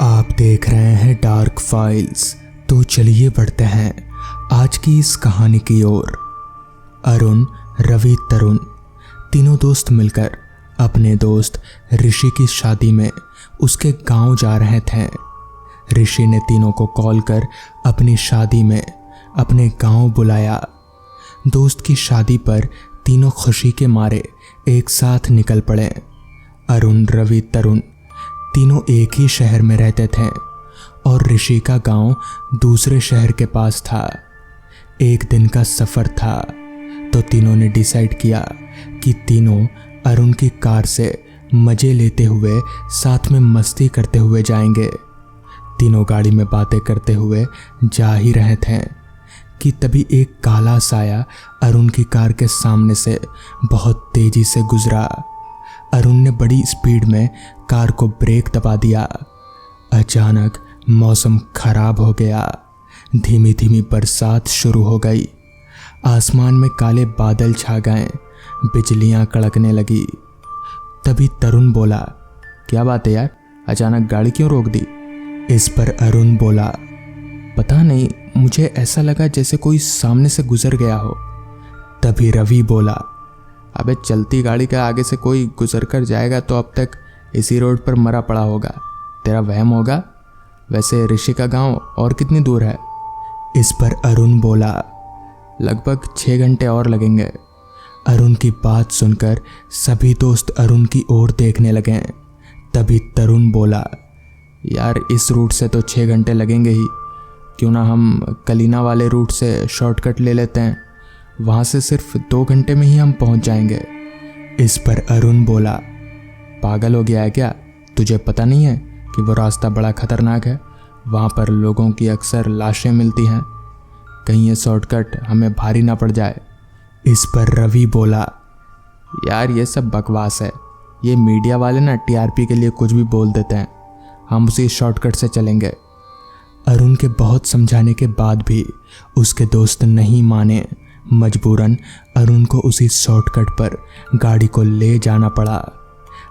आप देख रहे हैं डार्क फाइल्स। तो चलिए बढ़ते हैं आज की इस कहानी की ओर। अरुण, रवि, तरुण तीनों दोस्त मिलकर अपने दोस्त ऋषि की शादी में उसके गांव जा रहे थे। ऋषि ने तीनों को कॉल कर अपनी शादी में अपने गांव बुलाया। दोस्त की शादी पर तीनों खुशी के मारे एक साथ निकल पड़े। अरुण, रवि, तरुण तीनों एक ही शहर में रहते थे और ऋषि का गांव दूसरे शहर के पास था। एक दिन का सफ़र था तो तीनों ने डिसाइड किया कि तीनों अरुण की कार से मज़े लेते हुए साथ में मस्ती करते हुए जाएंगे। तीनों गाड़ी में बातें करते हुए जा ही रहे थे कि तभी एक काला साया अरुण की कार के सामने से बहुत तेज़ी से गुजरा। अरुण ने बड़ी स्पीड में कार को ब्रेक दबा दिया। अचानक मौसम खराब हो गया। धीमी धीमी बरसात शुरू हो गई। आसमान में काले बादल छा गए, बिजलियां कड़कने लगी। तभी तरुण बोला, क्या बात है यार, अचानक गाड़ी क्यों रोक दी? इस पर अरुण बोला, पता नहीं, मुझे ऐसा लगा जैसे कोई सामने से गुजर गया हो। तभी रवि बोला, अबे चलती गाड़ी के आगे से कोई गुजर कर जाएगा तो अब तक इसी रोड पर मरा पड़ा होगा, तेरा वहम होगा। वैसे ऋषि का गांव और कितनी दूर है? इस पर अरुण बोला, लगभग 6 घंटे और लगेंगे। अरुण की बात सुनकर सभी दोस्त अरुण की ओर देखने लगे। तभी तरुण बोला, यार इस रूट से तो 6 घंटे लगेंगे ही, क्यों ना हम कलीना वाले रूट से शॉर्टकट ले लेते हैं, वहाँ से सिर्फ 2 घंटे में ही हम पहुँच जाएंगे। इस पर अरुण बोला, पागल हो गया है क्या? तुझे पता नहीं है कि वो रास्ता बड़ा खतरनाक है, वहाँ पर लोगों की अक्सर लाशें मिलती हैं, कहीं ये शॉर्टकट हमें भारी ना पड़ जाए। इस पर रवि बोला, यार ये सब बकवास है, ये मीडिया वाले ना टीआरपी के लिए कुछ भी बोल देते हैं, हम उसी शॉर्टकट से चलेंगे। अरुण के बहुत समझाने के बाद भी उसके दोस्त नहीं माने। मजबूरन अरुण को उसी शॉर्टकट पर गाड़ी को ले जाना पड़ा।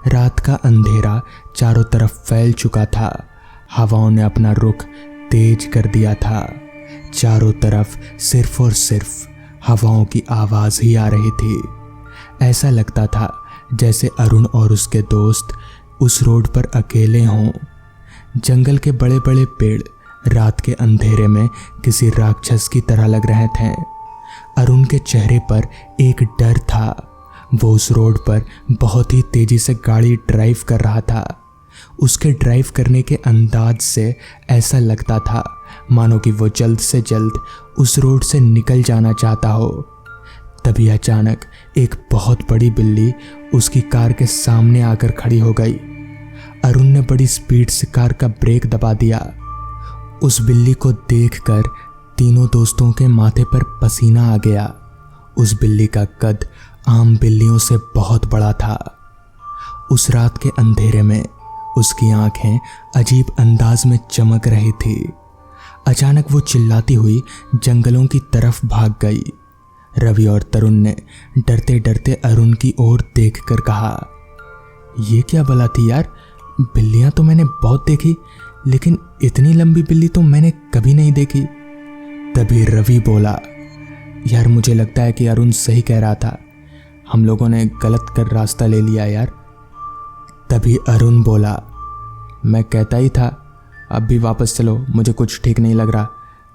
रात का अंधेरा चारों तरफ फैल चुका था। हवाओं ने अपना रुख तेज कर दिया था। चारों तरफ सिर्फ और सिर्फ हवाओं की आवाज़ ही आ रही थी। ऐसा लगता था जैसे अरुण और उसके दोस्त उस रोड पर अकेले हों। जंगल के बड़े बड़े पेड़ रात के अंधेरे में किसी राक्षस की तरह लग रहे थे। अरुण के चेहरे पर एक डर था। वो उस रोड पर बहुत ही तेजी से गाड़ी ड्राइव कर रहा था। उसके ड्राइव करने के अंदाज से ऐसा लगता था मानो कि वो जल्द से जल्द उस रोड से निकल जाना चाहता हो। तभी अचानक एक बहुत बड़ी बिल्ली उसकी कार के सामने आकर खड़ी हो गई। अरुण ने बड़ी स्पीड से कार का ब्रेक दबा दिया। उस बिल्ली को देखकर तीनों दोस्तों के माथे पर पसीना आ गया। उस बिल्ली का कद आम बिल्लियों से बहुत बड़ा था। उस रात के अंधेरे में उसकी आंखें अजीब अंदाज में चमक रही थी। अचानक वो चिल्लाती हुई जंगलों की तरफ भाग गई। रवि और तरुण ने डरते डरते अरुण की ओर देखकर कहा, ये क्या बला थी यार, बिल्लियां तो मैंने बहुत देखी, लेकिन इतनी लंबी बिल्ली तो मैंने कभी नहीं देखी। तभी रवि बोला, यार मुझे लगता है कि अरुण सही कह रहा था, हम लोगों ने गलत कर रास्ता ले लिया यार। तभी अरुण बोला, मैं कहता ही था, अब भी वापस चलो, मुझे कुछ ठीक नहीं लग रहा,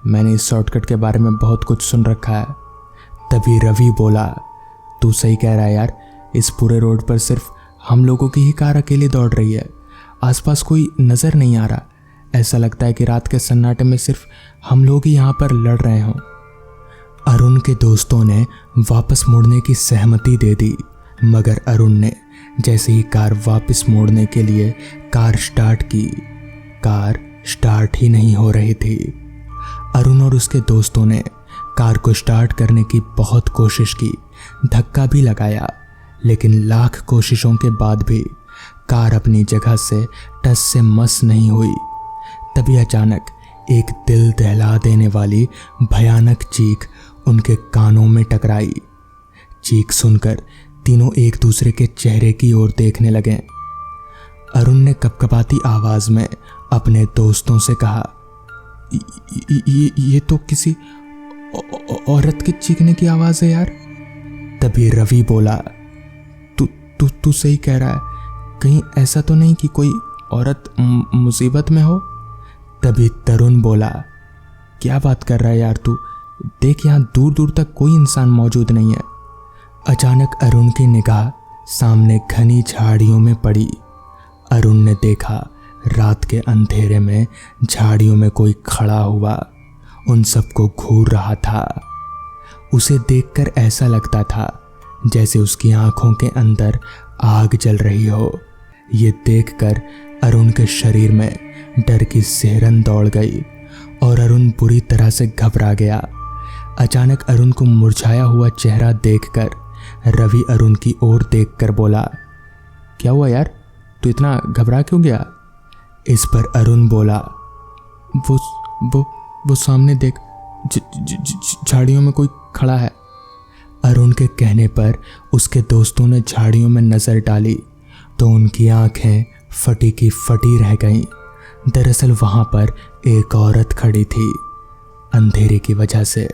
मैंने इस शॉर्टकट के बारे में बहुत कुछ सुन रखा है। तभी रवि बोला, तू सही कह रहा है यार, इस पूरे रोड पर सिर्फ हम लोगों की ही कार अकेली दौड़ रही है, आसपास कोई नज़र नहीं आ रहा, ऐसा लगता है कि रात के सन्नाटे में सिर्फ हम लोग ही यहाँ पर लड़ रहे हों। अरुण के दोस्तों ने वापस मुड़ने की सहमति दे दी, मगर अरुण ने जैसे ही कार वापस मोड़ने के लिए कार स्टार्ट की, कार स्टार्ट ही नहीं हो रही थी। अरुण और उसके दोस्तों ने कार को स्टार्ट करने की बहुत कोशिश की, धक्का भी लगाया, लेकिन लाख कोशिशों के बाद भी कार अपनी जगह से टस से मस नहीं हुई। तभी अचानक एक दिल दहला देने वाली भयानक चीख उनके कानों में टकराई। चीख सुनकर तीनों एक दूसरे के चेहरे की ओर देखने लगे। अरुण ने कपकपाती आवाज में अपने दोस्तों से कहा, ये तो किसी औरत के चीखने की आवाज़ है यार। तभी रवि बोला, तू सही कह रहा है, कहीं ऐसा तो नहीं कि कोई औरत मुसीबत में हो। तभी तरुण बोला, क्या बात कर रहा है यार तू, देख यहाँ दूर दूर तक कोई इंसान मौजूद नहीं है। अचानक अरुण की निगाह सामने घनी झाड़ियों में पड़ी। अरुण ने देखा रात के अंधेरे में झाड़ियों में कोई खड़ा हुआ उन सबको घूर रहा था। उसे देखकर ऐसा लगता था जैसे उसकी आंखों के अंदर आग जल रही हो। ये देखकर अरुण के शरीर में डर की सिहरन दौड़ गई और अरुण बुरी तरह से घबरा गया। अचानक अरुण को मुरझाया हुआ चेहरा देखकर रवि अरुण की ओर देखकर बोला, क्या हुआ यार, तू इतना घबरा क्यों गया? इस पर अरुण बोला, वो सामने देख, झाड़ियों में कोई खड़ा है। अरुण के कहने पर उसके दोस्तों ने झाड़ियों में नजर डाली तो उनकी आंखें फटी की फटी रह गईं। दरअसल वहां पर एक औरत खड़ी थी। अंधेरे की वजह से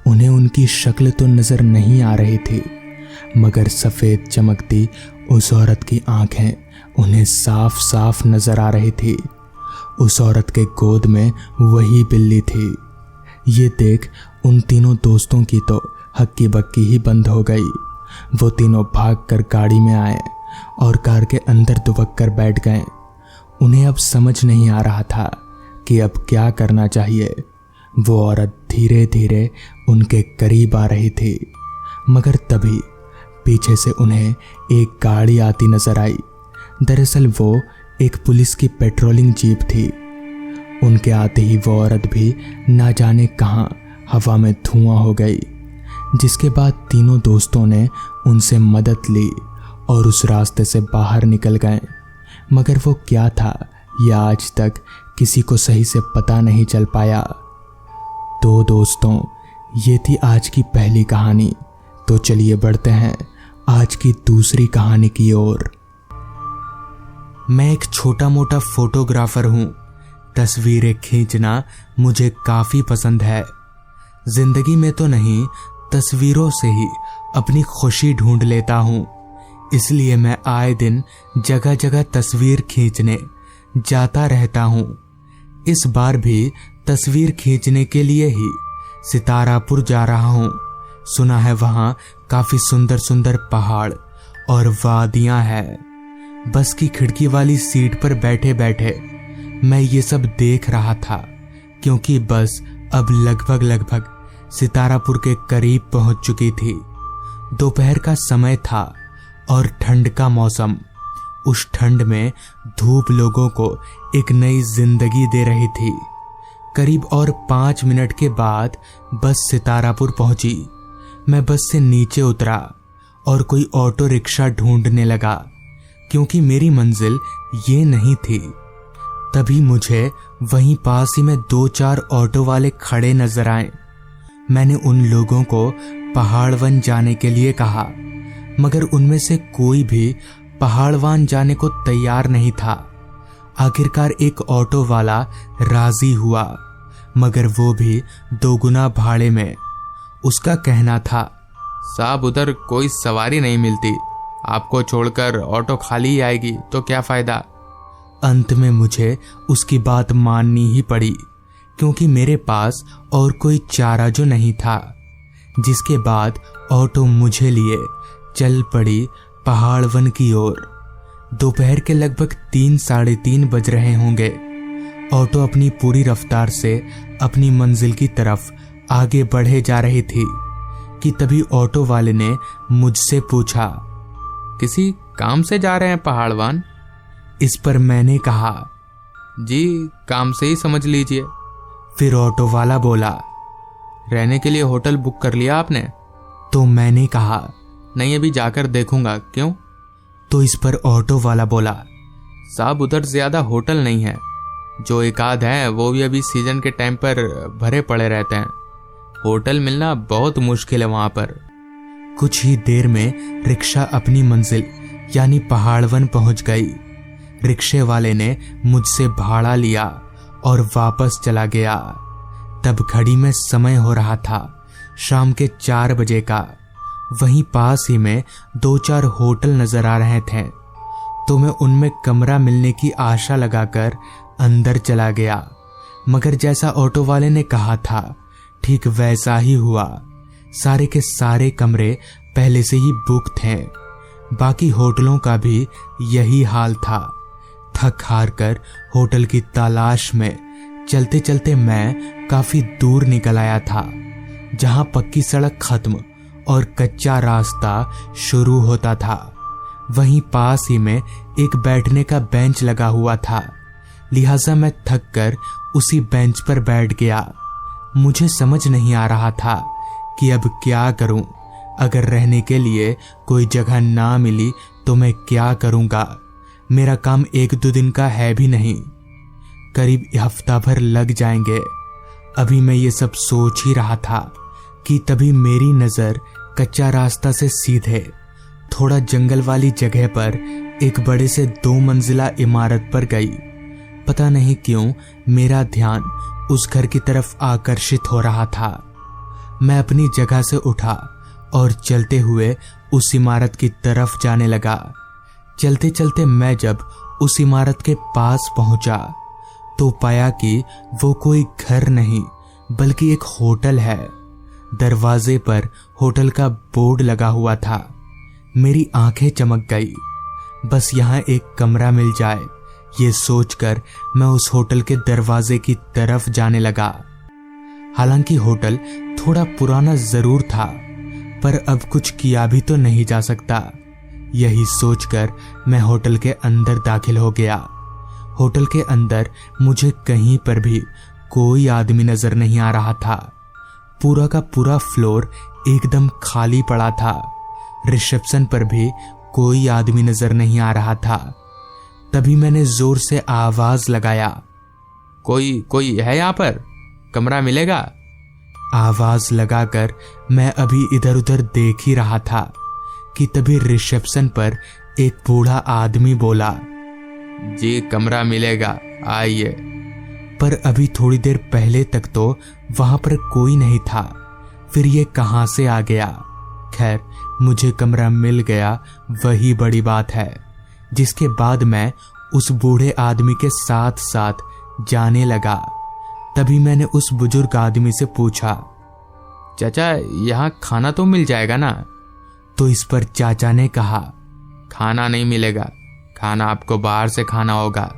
उन्हें उनकी शक्ल तो नजर नहीं आ रही थी, मगर सफेद चमकती उस औरत की आंखें उन्हें साफ साफ नजर आ रही थी। उस औरत के गोद में वही बिल्ली थी। ये देख उन तीनों दोस्तों की तो हक्की बक्की ही बंद हो गई। वो तीनों भागकर गाड़ी में आए और कार के अंदर दुबक कर बैठ गए। उन्हें अब समझ नहीं आ रहा था कि अब क्या करना चाहिए। वो औरत धीरे धीरे उनके करीब आ रही थी, मगर तभी पीछे से उन्हें एक गाड़ी आती नजर आई। दरअसल वो एक पुलिस की पेट्रोलिंग जीप थी। उनके आते ही वो औरत भी ना जाने कहां हवा में धुआं हो गई, जिसके बाद तीनों दोस्तों ने उनसे मदद ली और उस रास्ते से बाहर निकल गए। मगर वो क्या था यह आज तक किसी को सही से पता नहीं चल पाया। तो दोस्तों, ये थी आज की पहली कहानी। तो चलिए बढ़ते हैं आज की दूसरी कहानी की ओर। मैं एक छोटा मोटा फोटोग्राफर हूँ। तस्वीरें खींचना मुझे काफ़ी पसंद है। जिंदगी में तो नहीं, तस्वीरों से ही अपनी खुशी ढूंढ लेता हूँ। इसलिए मैं आए दिन जगह जगह तस्वीर खींचने जाता रहता हूँ। इस बार भी तस्वीर खींचने के लिए ही सितारापुर जा रहा हूँ। सुना है वहाँ काफ़ी सुंदर सुंदर पहाड़ और वादियाँ हैं। बस की खिड़की वाली सीट पर बैठे बैठे मैं ये सब देख रहा था, क्योंकि बस अब लगभग सितारापुर के करीब पहुंच चुकी थी। दोपहर का समय था और ठंड का मौसम। उस ठंड में धूप लोगों को एक नई जिंदगी दे रही थी। करीब और 5 मिनट के बाद बस सितारापुर पहुंची। मैं बस से नीचे उतरा और कोई ऑटो रिक्शा ढूंढने लगा, क्योंकि मेरी मंजिल ये नहीं थी। तभी मुझे वहीं पास ही में 2-4 ऑटो वाले खड़े नजर आए। मैंने उन लोगों को पहाड़वन जाने के लिए कहा, मगर उनमें से कोई भी पहाड़वन जाने को तैयार नहीं था। आखिरकार एक ऑटो वाला राजी हुआ, मगर वो भी 2 गुना भाड़े में। उसका कहना था, साहब उधर कोई सवारी नहीं मिलती, आपको छोड़कर ऑटो खाली ही आएगी तो क्या फायदा। अंत में मुझे उसकी बात माननी ही पड़ी, क्योंकि मेरे पास और कोई चारा जो नहीं था। जिसके बाद ऑटो मुझे लिए चल पड़ी पहाड़वन की ओर। दोपहर के लगभग 3-3:30 बज रहे होंगे। ऑटो अपनी पूरी रफ्तार से अपनी मंजिल की तरफ आगे बढ़े जा रही थी कि तभी ऑटो वाले ने मुझसे पूछा, किसी काम से जा रहे हैं पहाड़वन? इस पर मैंने कहा, जी काम से ही समझ लीजिए। फिर ऑटो वाला बोला, रहने के लिए होटल बुक कर लिया आपने? तो मैंने कहा, नहीं अभी जाकर देखूंगा। क्यों? तो इस पर ऑटो वाला बोला, साहब उधर ज्यादा होटल नहीं है, जो एक आध है वो भी अभी सीजन के टाइम पर भरे पड़े रहते हैं। होटल मिलना बहुत मुश्किल है वहां पर। कुछ ही देर में रिक्शा अपनी मंजिल यानी पहाड़वन पहुंच गई। रिक्शे वाले ने मुझसे भाड़ा लिया और वापस चला गया। तब घड़ी में समय हो रहा था शाम के 4 बजे का। वहीं पास ही में 2-4 होटल नजर आ रहे थे, तो मैं उनमें कमरा मिलने की आशा लगाकर अंदर चला गया। मगर जैसा ऑटो वाले ने कहा था ठीक वैसा ही हुआ। सारे के सारे कमरे पहले से ही बुक थे। बाकी होटलों का भी यही हाल था। थक हार कर होटल की तलाश में चलते चलते मैं काफी दूर निकल आया था, जहां पक्की सड़क खत्म और कच्चा रास्ता शुरू होता था। वहीं पास ही में एक बैठने का बेंच लगा हुआ था, लिहाजा मैं थक कर उसी बेंच पर बैठ गया। मुझे समझ नहीं आ रहा था कि अब क्या करूं। अगर रहने के लिए कोई जगह ना मिली तो मैं क्या करूंगा। मेरा काम 1-2 दिन का है भी नहीं, करीब हफ्ता भर लग जाएंगे। अभी मैं ये सब सोच ही रहा था कि तभी मेरी नजर कच्चा रास्ता से सीधे थोड़ा जंगल वाली जगह पर एक बड़े से 2 मंजिला इमारत पर गई। पता नहीं क्यों मेरा ध्यान उस घर की तरफ आकर्षित हो रहा था। मैं अपनी जगह से उठा और चलते हुए उस इमारत की तरफ जाने लगा। चलते चलते मैं जब उस इमारत के पास पहुंचा तो पाया कि वो कोई घर नहीं बल्कि एक होटल है। दरवाजे पर होटल का बोर्ड लगा हुआ था। मेरी आंखें चमक गई। बस यहाँ एक कमरा मिल जाए, ये सोचकर मैं उस होटल के दरवाजे की तरफ जाने लगा। हालांकि होटल थोड़ा पुराना जरूर था, पर अब कुछ किया भी तो नहीं जा सकता। यही सोचकर मैं होटल के अंदर दाखिल हो गया। होटल के अंदर मुझे कहीं पर भी कोई आदमी नजर नहीं आ रहा था। पूरा का पूरा फ्लोर एकदम खाली पड़ा था। रिसेप्शन पर भी कोई आदमी नजर नहीं आ रहा था। तभी मैंने जोर से आवाज लगाया, कोई है यहाँ पर? कमरा मिलेगा? आवाज लगाकर मैं अभी इधर उधर देख ही रहा था कि तभी रिसेप्शन पर एक बूढ़ा आदमी बोला, जी कमरा मिलेगा, आइए। पर अभी थोड़ी देर पहले तक तो वहां पर कोई नहीं था, फिर ये कहां से आ गया? खैर, मुझे कमरा मिल गया, वही बड़ी बात है। जिसके बाद मैं उस बूढ़े आदमी के साथ साथ जाने लगा। तभी मैंने उस बुजुर्ग आदमी से पूछा, चाचा यहाँ खाना तो मिल जाएगा ना? तो इस पर चाचा ने कहा, खाना नहीं मिलेगा, खाना आपको बाहर से खाना होगा।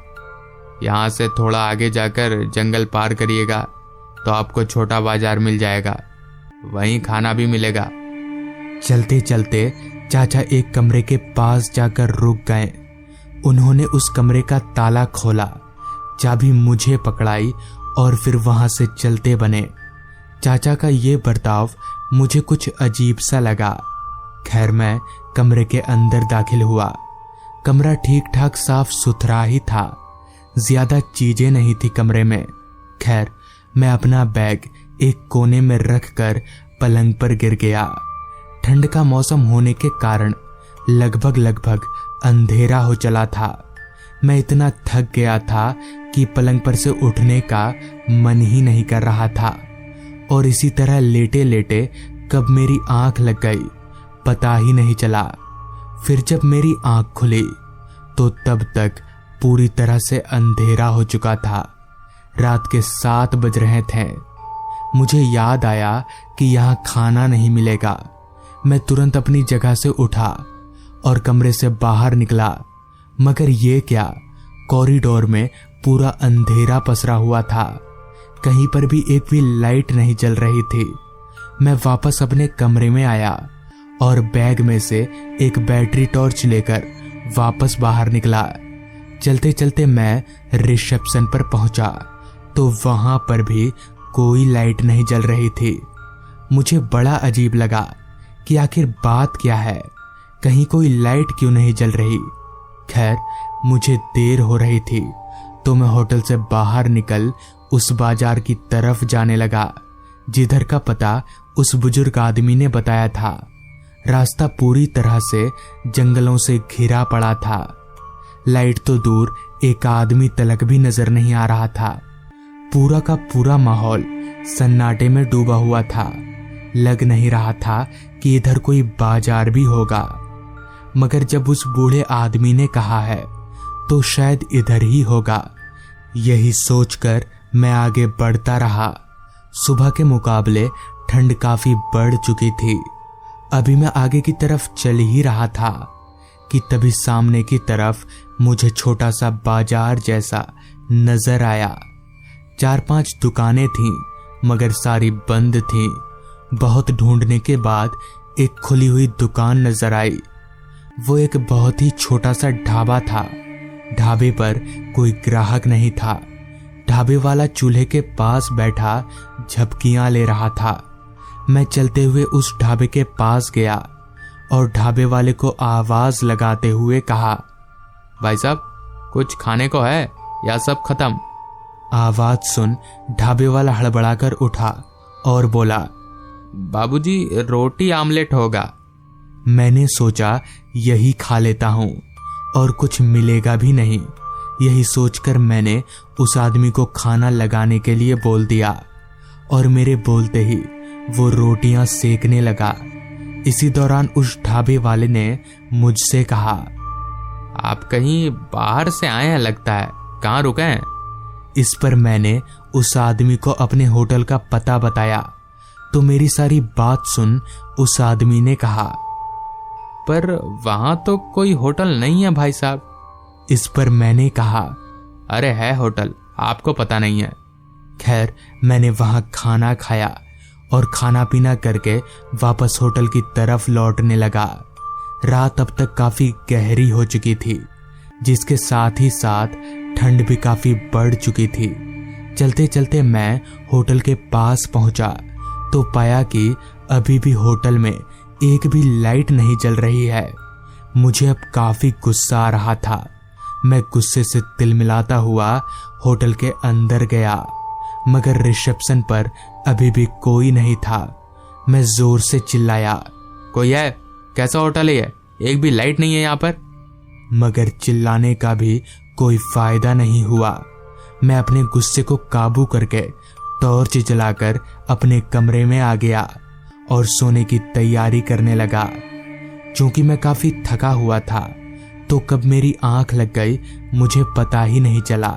यहाँ से थोड़ा आगे जाकर जंगल पार करिएगा तो आपको छोटा बाजार मिल जाएगा, वहीं खाना भी मिलेगा। चलते चलते चाचा एक कमरे के पास जाकर रुक गए। उन्होंने उस कमरे का ताला खोला, चाबी मुझे पकड़ाई और फिर वहां से चलते बने। चाचा का ये बर्ताव मुझे कुछ अजीब सा लगा। खैर, मैं कमरे के अंदर दाखिल हुआ। कमरा ठीक ठाक साफ सुथरा ही था, ज्यादा चीजें नहीं थी कमरे में। खैर, मैं अपना बैग एक कोने में रखकर पलंग पर गिर गया। ठंड का मौसम होने के कारण लगभग अंधेरा हो चला था। मैं इतना थक गया था कि पलंग पर से उठने का मन ही नहीं कर रहा था, और इसी तरह लेटे लेटे कब मेरी आंख लग गई पता ही नहीं चला। फिर जब मेरी आंख खुली तो तब तक पूरी तरह से अंधेरा हो चुका था। रात के 7 बज रहे थे। मुझे याद आया कि यहाँ खाना नहीं मिलेगा। मैं तुरंत अपनी जगह से उठा और कमरे से बाहर निकला, मगर ये क्या, कॉरिडोर में पूरा अंधेरा पसरा हुआ था। कहीं पर भी एक भी लाइट नहीं जल रही थी। मैं वापस अपने कमरे में आया और बैग में से एक बैटरी टॉर्च लेकर वापस बाहर निकला। चलते चलते मैं रिसेप्शन पर पहुंचा तो वहां पर भी कोई लाइट नहीं जल रही थी। मुझे बड़ा अजीब लगा कि आखिर बात क्या है, कहीं कोई लाइट क्यों नहीं जल रही। खैर, मुझे देर हो रही थी तो मैं होटल से बाहर निकल उस बाजार की तरफ जाने लगा जिधर का पता उस बुजुर्ग आदमी ने बताया था। रास्ता पूरी तरह से जंगलों से घिरा पड़ा था। लाइट तो दूर, एक आदमी तलक भी नजर नहीं आ रहा था। पूरा का पूरा माहौल सन्नाटे में डूबा हुआ था। लग नहीं रहा था कि इधर कोई बाजार भी होगा, मगर जब उस बूढ़े आदमी ने कहा है तो शायद इधर ही होगा। यही सोचकर मैं आगे बढ़ता रहा। सुबह के मुकाबले ठंड काफी बढ़ चुकी थी। अभी मैं आगे की तरफ चल ही रहा था कि तभी सामने की तरफ मुझे छोटा सा बाजार जैसा नजर आया। 4-5 दुकानें थीं, मगर सारी बंद थीं। बहुत ढूंढने के बाद एक खुली हुई दुकान नजर आई। वो एक बहुत ही छोटा सा ढाबा था। ढाबे पर कोई ग्राहक नहीं था। ढाबे वाला चूल्हे के पास बैठा झपकियां ले रहा था। मैं चलते हुए उस ढाबे के पास गया और ढाबे वाले को आवाज लगाते हुए कहा, भाई साहब, कुछ खाने को है या सब खत्म? आवाज सुन ढाबे वाला हड़बड़ाकर उठा और बोला, बाबूजी, रोटी आमलेट होगा। मैंने सोचा यही खा लेता हूं और कुछ मिलेगा भी नहीं। यही सोचकर मैंने उस आदमी को खाना लगाने के लिए बोल दिया और मेरे बोलते ही वो रोटियां सेकने लगा। इसी दौरान उस ढाबे वाले ने मुझसे कहा, आप कहीं बाहर से आए हैं लगता है, कहाँ रुके हैं? इस पर मैंने उस आदमी को अपने होटल का पता बताया तो मेरी सारी बात सुन उस आदमी ने कहा, पर वहां तो कोई होटल नहीं है भाई साहब। इस पर मैंने कहा, अरे है होटल, आपको पता नहीं है। खैर, मैंने वहां खाना खाया और खाना पीना करके वापस होटल की तरफ लौटने लगा। रात अब तक काफी गहरी हो चुकी थी, जिसके साथ ही साथ ठंड भी काफी बढ़ चुकी थी। चलते चलते मैं होटल के पास पहुंचा तो पाया कि अभी भी होटल में एक भी लाइट नहीं जल रही है। मुझे अब काफी गुस्सा आ रहा था। मैं गुस्से से तिलमिलाता हुआ होटल के अंदर गया, मगर रिसेप्शन पर अभी भी कोई नहीं था। मैं जोर से चिल्लाया, कोई है? कैसा होटल है ये? एक भी लाइट नहीं है यहाँ पर। मगर चिल्लाने का भी कोई फायदा नहीं हुआ। मैं अपने गुस्से को काबू करके टॉर्च जलाकर अपने कमरे में आ गया और सोने की तैयारी करने लगा। चूंकि मैं काफी थका हुआ था तो कब मेरी आंख लग गई मुझे पता ही नहीं चला।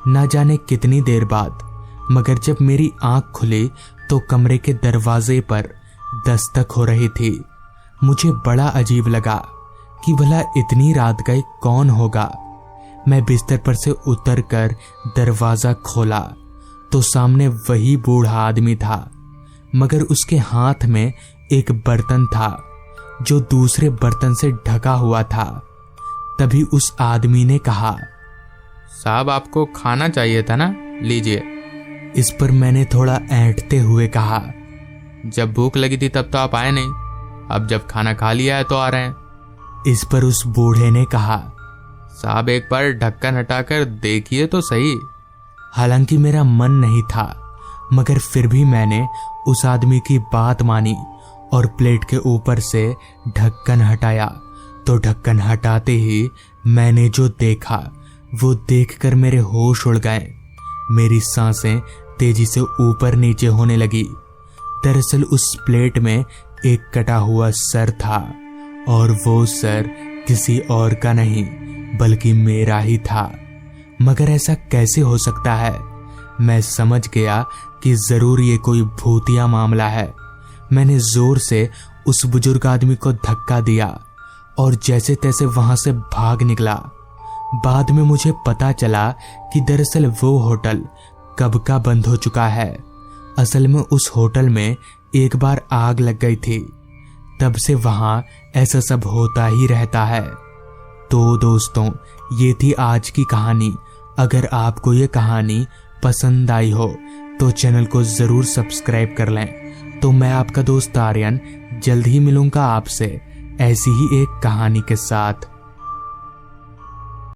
ना जाने कितनी देर बाद, मगर जब मेरी आंख खुली तो कमरे के दरवाजे पर दस्तक हो रही थी। मुझे बड़ा अजीब लगा कि भला इतनी रात गए कौन होगा। मैं बिस्तर पर से उतरकर दरवाजा खोला तो सामने वही बूढ़ा आदमी था, मगर उसके हाथ में एक बर्तन था जो दूसरे बर्तन से ढका हुआ था। तभी उस आदमी ने कहा, साहब, आपको खाना चाहिए था ना, लीजिए। इस पर मैंने थोड़ा ऐंठते हुए कहा, जब भूख लगी थी तब तो आप आए नहीं, अब जब खाना खा लिया है तो आ रहे हैं। इस पर उस बूढ़े ने कहा, साहब, एक बार ढक्कन हटाकर देखिए तो सही। हालांकि मेरा मन नहीं था, मगर फिर भी मैंने उस आदमी की बात मानी और प्लेट के ऊपर से ढक्कन हटाया तो ढक्कन हटाते ही मैंने जो देखा वो देखकर मेरे होश उड़ गए। मेरी सांसें तेजी से ऊपर नीचे होने लगी। दरअसल उस प्लेट में एक कटा हुआ सर था और वो सर किसी और का नहीं बल्कि मेरा ही था। मगर ऐसा कैसे हो सकता है? मैं समझ गया कि जरूर ये कोई भूतिया मामला है। मैंने जोर से उस बुजुर्ग आदमी को धक्का दिया और जैसे तैसे वहां से भाग निकला। बाद में मुझे पता चला कि दरअसल वो होटल कब का बंद हो चुका है। असल में उस होटल में एक बार आग लग गई थी, तब से वहां ऐसा सब होता ही रहता है। तो दोस्तों, ये थी आज की कहानी। अगर आपको ये कहानी पसंद आई हो तो चैनल को जरूर सब्सक्राइब कर लें। तो मैं आपका दोस्त आर्यन जल्द ही मिलूंगा आपसे ऐसी ही एक कहानी के साथ।